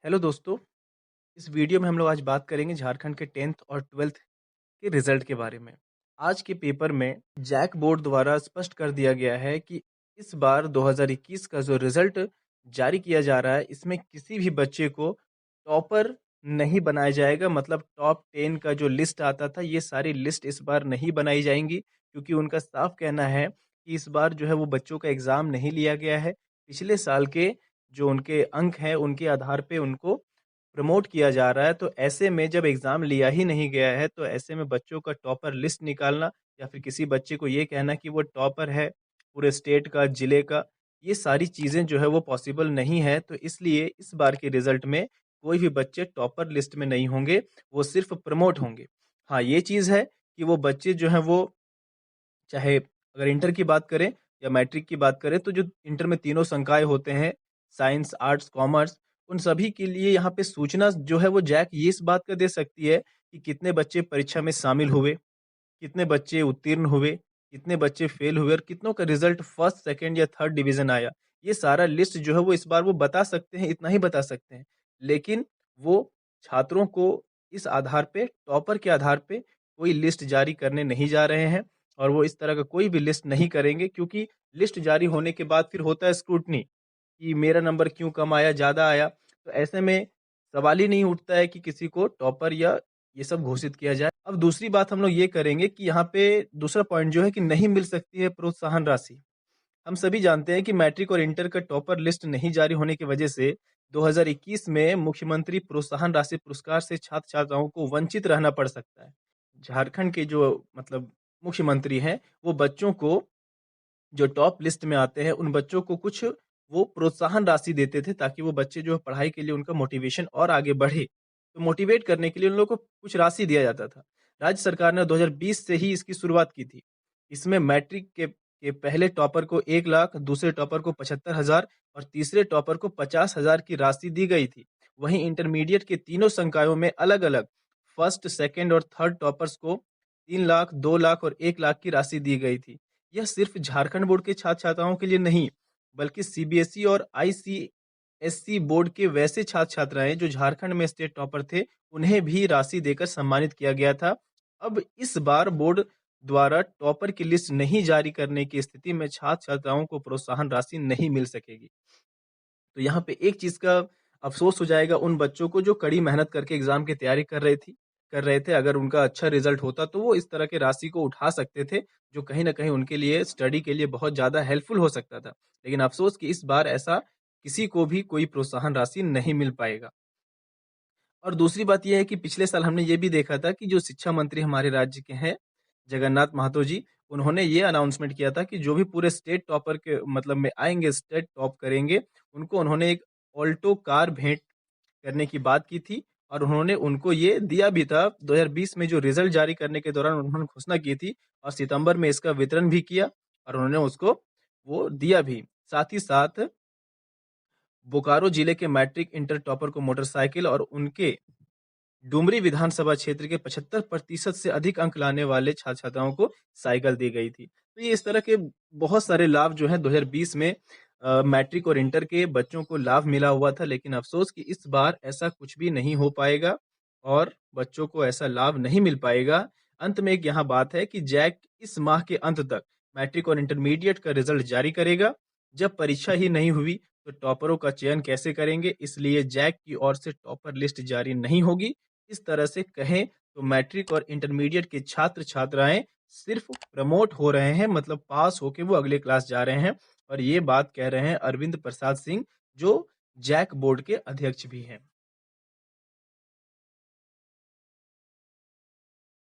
Hello दोस्तों, इस video में हम लोग आज बात करेंगे झारखंड के 10th और 12th के रिजल्ट के बारे में। आज के पेपर में जैक बोर्ड द्वारा स्पष्ट कर दिया गया है कि इस बार 2021 का जो रिजल्ट जारी किया जा रहा है, इसमें किसी भी बच्चे को टॉपर नहीं बनाया जाएगा। मतलब टॉप 10 का जो लिस्ट आता था, ये सारी लिस्ट इस बार नहीं बनाई जाएंगी, क्योंकि उनका साफ कहना है कि इस बार जो है वो बच्चों का एग्ज़ाम नहीं लिया गया है। पिछले साल के जो उनके अंक हैं, उनके आधार पे उनको प्रमोट किया जा रहा है। तो ऐसे में जब एग्ज़ाम लिया ही नहीं गया है, तो ऐसे में बच्चों का टॉपर लिस्ट निकालना या फिर किसी बच्चे को ये कहना कि वो टॉपर है पूरे स्टेट का, ज़िले का, ये सारी चीज़ें जो है वो पॉसिबल नहीं है। तो इसलिए इस बार के रिज़ल्ट में कोई भी बच्चे टॉपर लिस्ट में नहीं होंगे, वो सिर्फ़ प्रमोट होंगे। हाँ, ये चीज़ है कि वो बच्चे जो हैं वो, चाहे अगर इंटर की बात करें या मैट्रिक की बात करें, तो जो इंटर में तीनों संकाय होते हैं, साइंस, आर्ट्स, कॉमर्स, उन सभी के लिए यहाँ पे सूचना जो है वो जैक ये इस बात का दे सकती है कि कितने बच्चे परीक्षा में शामिल हुए, कितने बच्चे उत्तीर्ण हुए, कितने बच्चे फेल हुए और कितनों का रिजल्ट फर्स्ट, सेकंड या थर्ड डिवीज़न आया। ये सारा लिस्ट जो है वो इस बार वो बता सकते हैं, इतना ही बता सकते हैं। लेकिन वो छात्रों को इस आधार पे, टॉपर के आधार पे कोई लिस्ट जारी करने नहीं जा रहे हैं और वो इस तरह का कोई भी लिस्ट नहीं करेंगे, क्योंकि लिस्ट जारी होने के बाद फिर होता है स्क्रूटनी कि मेरा नंबर क्यों कम आया, ज़्यादा आया। तो ऐसे में सवाल ही नहीं उठता है कि किसी को टॉपर या ये सब घोषित किया जाए। अब दूसरी बात हम लोग ये करेंगे कि यहाँ पे दूसरा पॉइंट जो है कि नहीं मिल सकती है प्रोत्साहन राशि। हम सभी जानते हैं कि मैट्रिक और इंटर का टॉपर लिस्ट नहीं जारी होने की वजह से 2021 में मुख्यमंत्री प्रोत्साहन राशि पुरस्कार से छात्र-छात्राओं को वंचित रहना पड़ सकता है। झारखंड के जो मतलब मुख्यमंत्री हैं, वो बच्चों को जो टॉप लिस्ट में आते हैं, उन बच्चों को कुछ वो प्रोत्साहन राशि देते थे, ताकि वो बच्चे जो है पढ़ाई के लिए उनका मोटिवेशन और आगे बढ़े। तो मोटिवेट करने के लिए उन लोगों को कुछ राशि दिया जाता था। राज्य सरकार ने 2020 से ही इसकी शुरुआत की थी। इसमें मैट्रिक के पहले टॉपर को 1 लाख, दूसरे टॉपर को 75,000 और तीसरे टॉपर को 50,000 की राशि दी गई थी। वहीं इंटरमीडिएट के तीनों संकायों में अलग-अलग फर्स्ट, सेकंड और थर्ड टॉपर्स को 3 लाख, 2 लाख और 1 लाख की राशि दी गई थी। यह सिर्फ झारखंड बोर्ड के छात्र-छात्राओं के लिए नहीं, बल्कि सीबीएसई और आईसीएसई बोर्ड के वैसे छात्र-छात्राएँ जो झारखंड में स्टेट टॉपर थे, उन्हें भी राशि देकर सम्मानित किया गया था। अब इस बार बोर्ड द्वारा टॉपर की लिस्ट नहीं जारी करने की स्थिति में छात्र-छात्राओं को प्रोत्साहन राशि नहीं मिल सकेगी। तो यहाँ पे एक चीज़ का अफ़सोस हो जाएगा उन बच्चों को जो कड़ी मेहनत करके एग्ज़ाम की तैयारी कर रहे थे। अगर उनका अच्छा रिज़ल्ट होता तो वो इस तरह की राशि को उठा सकते थे, जो कहीं न कहीं उनके लिए स्टडी के लिए बहुत ज़्यादा हेल्पफुल हो सकता था। लेकिन अफ़सोस कि इस बार ऐसा किसी को भी कोई प्रोत्साहन राशि नहीं मिल पाएगा। और दूसरी बात ये है कि पिछले साल हमने ये भी देखा था कि जो शिक्षा मंत्री हमारे राज्य के हैं, जगन्नाथ महतो जी, उन्होंने ये अनाउंसमेंट किया था कि जो भी पूरे स्टेट टॉपर के मतलब में आएँगे, स्टेट टॉप करेंगे, उनको उन्होंने एक ऑल्टो कार भेंट करने की बात की थी और उन्होंने उनको ये दिया भी था। 2020 में जो रिज़ल्ट जारी करने के दौरान उन्होंने घोषणा की थी और सितंबर में इसका वितरण भी किया और उन्होंने उसको वो दिया भी। साथ ही साथ बोकारो जिले के मैट्रिक इंटर टॉपर को मोटरसाइकिल और उनके डुमरी विधानसभा क्षेत्र के 75% से अधिक अंक लाने वाले छात्र-छात्राओं को साइकिल दी गई थी। तो ये इस तरह के बहुत सारे लाभ जो हैं 2020 में मैट्रिक और इंटर के बच्चों को लाभ मिला हुआ था, लेकिन अफ़सोस कि इस बार ऐसा कुछ भी नहीं हो पाएगा और बच्चों को ऐसा लाभ नहीं मिल पाएगा। अंत में एक यहाँ बात है कि जैक इस माह के अंत तक मैट्रिक और इंटरमीडिएट का रिज़ल्ट जारी करेगा। जब परीक्षा ही नहीं हुई, तो टॉपरों का चयन कैसे करेंगे? इसलिए जैक की ओर से टॉपर लिस्ट जारी नहीं होगी। इस तरह से कहें तो मैट्रिक और इंटरमीडिएट के छात्र-छात्राएँ सिर्फ़ प्रमोट हो रहे हैं, मतलब पास होके वो अगले क्लास जा रहे हैं और ये बात कह रहे हैं अरविंद प्रसाद सिंह, जो जैक बोर्ड के अध्यक्ष भी हैं।